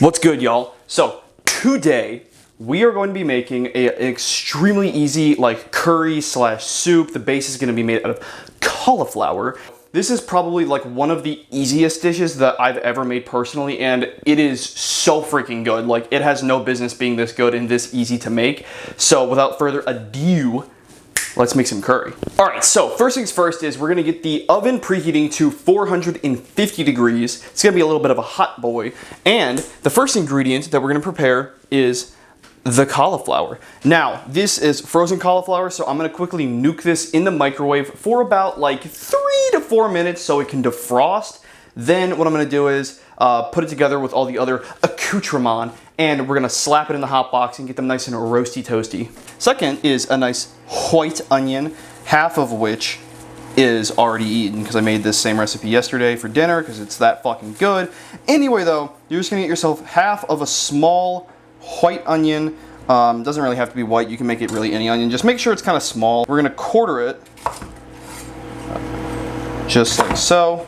What's good, y'all? So today we are going to be making an extremely easy like curry slash soup. The base is going to be made out of cauliflower. This is probably like one of the easiest dishes that I've ever made personally, and it is so freaking good. Like, it has no business being this good and this easy to make. So without further ado, let's make some curry. All right, so first things first is we're gonna get the oven preheating to 450 degrees. It's gonna be a little bit of a hot boy. And the first ingredient that we're gonna prepare is the cauliflower. Now, this is frozen cauliflower, so I'm gonna quickly nuke this in the microwave for about like 3 to 4 minutes so it can defrost. Then what I'm gonna do is put it together with all the other accoutrement, and we're gonna slap it in the hot box and get them nice and roasty toasty. Second is a nice white onion, half of which is already eaten because I made this same recipe yesterday for dinner because it's that fucking good. Anyway though, you're just gonna get yourself half of a small white onion. Doesn't really have to be white, you can make it really any onion. Just make sure it's kind of small. We're gonna quarter it, just like so.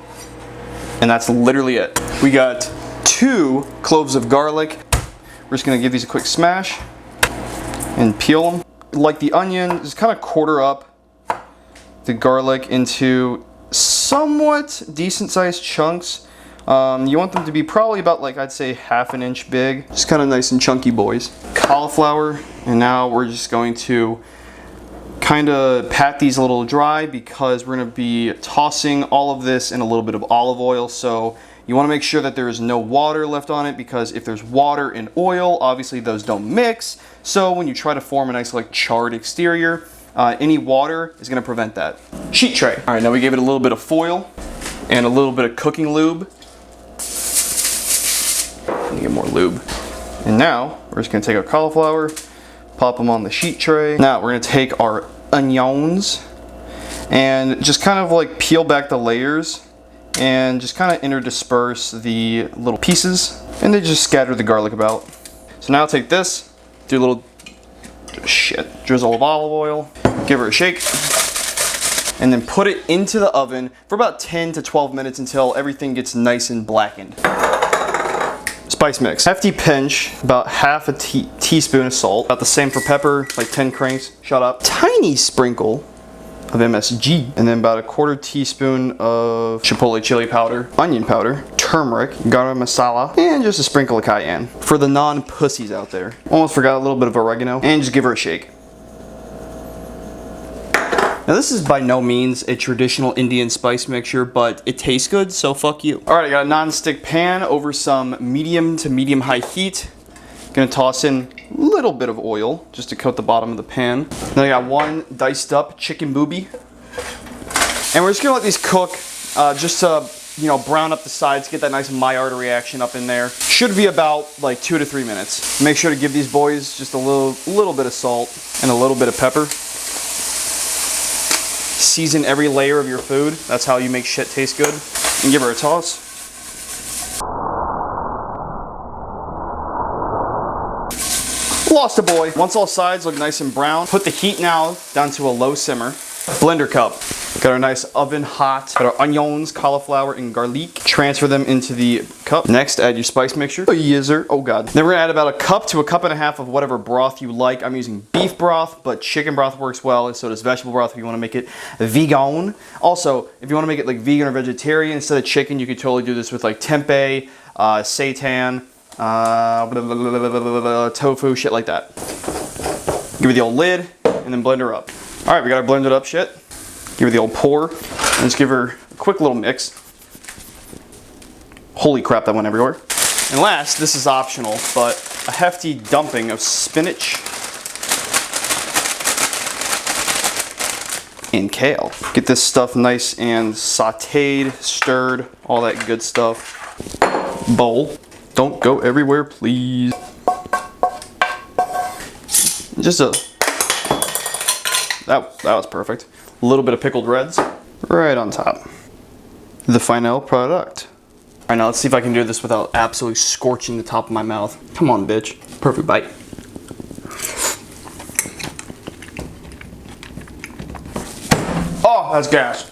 And that's literally it. We got 2 cloves of garlic. We're just gonna give these a quick smash and peel them. Like the onion, just kind of quarter up the garlic into somewhat decent sized chunks. You want them to be probably about like, I'd say ½ an inch big. Just kind of nice and chunky boys. Cauliflower, and now we're just going to kind of pat these a little dry because we're going to be tossing all of this in a little bit of olive oil. So you want to make sure that there is no water left on it, because if there's water and oil, obviously those don't mix. So when you try to form a nice like charred exterior, any water is going to prevent that. Sheet tray. All right, now we gave it a little bit of foil and a little bit of cooking lube. Get more lube. And now we're just going to take our cauliflower, pop them on the sheet tray. Now we're going to take our onions and just kind of like peel back the layers and just kind of interdisperse the little pieces, and then just scatter the garlic about. So now I'll take this, do a little drizzle of olive oil, give her a shake, and then put it into the oven for about 10 to 12 minutes until everything gets nice and blackened. Spice mix. Hefty pinch, about half a teaspoon of salt. About the same for pepper, like 10 cranks. Shut up. Tiny sprinkle of MSG. And then about a quarter teaspoon of Chipotle chili powder, onion powder, turmeric, Garam Masala, and just a sprinkle of Cayenne. For the non-pussies out there. Almost forgot a little bit of oregano. And just give her a shake. Now this is by no means a traditional Indian spice mixture, but it tastes good, so fuck you. All right, I got a non-stick pan over some medium to medium-high heat. Gonna toss in a little bit of oil just to coat the bottom of the pan. Then I got 1 diced up chicken booby. And we're just gonna let these cook just to, you know, brown up the sides, get that nice Maillard reaction up in there. Should be about like 2 to 3 minutes. Make sure to give these boys just a little bit of salt and a little bit of pepper. Season every layer of your food. That's how you make shit taste good. And give her a toss. Lost a boy. Once all sides look nice and brown, put the heat now down to a low simmer. Blender cup. Got our nice oven hot. Got our onions, cauliflower, and garlic. Transfer them into the cup. Next, add your spice mixture. Oh, yes, sir. Oh, God. Then we're gonna add about a cup to a cup and a half of whatever broth you like. I'm using beef broth, but chicken broth works well, and so does vegetable broth if you want to make it vegan. Also, if you want to make it like vegan or vegetarian instead of chicken, you could totally do this with like tempeh, seitan, tofu, shit like that. Give it the old lid, and then blend her up. All right, we got our blended up shit. Give her the old pour, and just give her a quick little mix. Holy crap, that went everywhere. And last, this is optional, but a hefty dumping of spinach and kale. Get this stuff nice and sauteed, stirred, all that good stuff. Bowl. Don't go everywhere, please. Just that was perfect. A little bit of pickled reds right on top. The final product. All right, now let's see if I can do this without absolutely scorching the top of my mouth. Come on, bitch. Perfect bite. Oh, that's gas.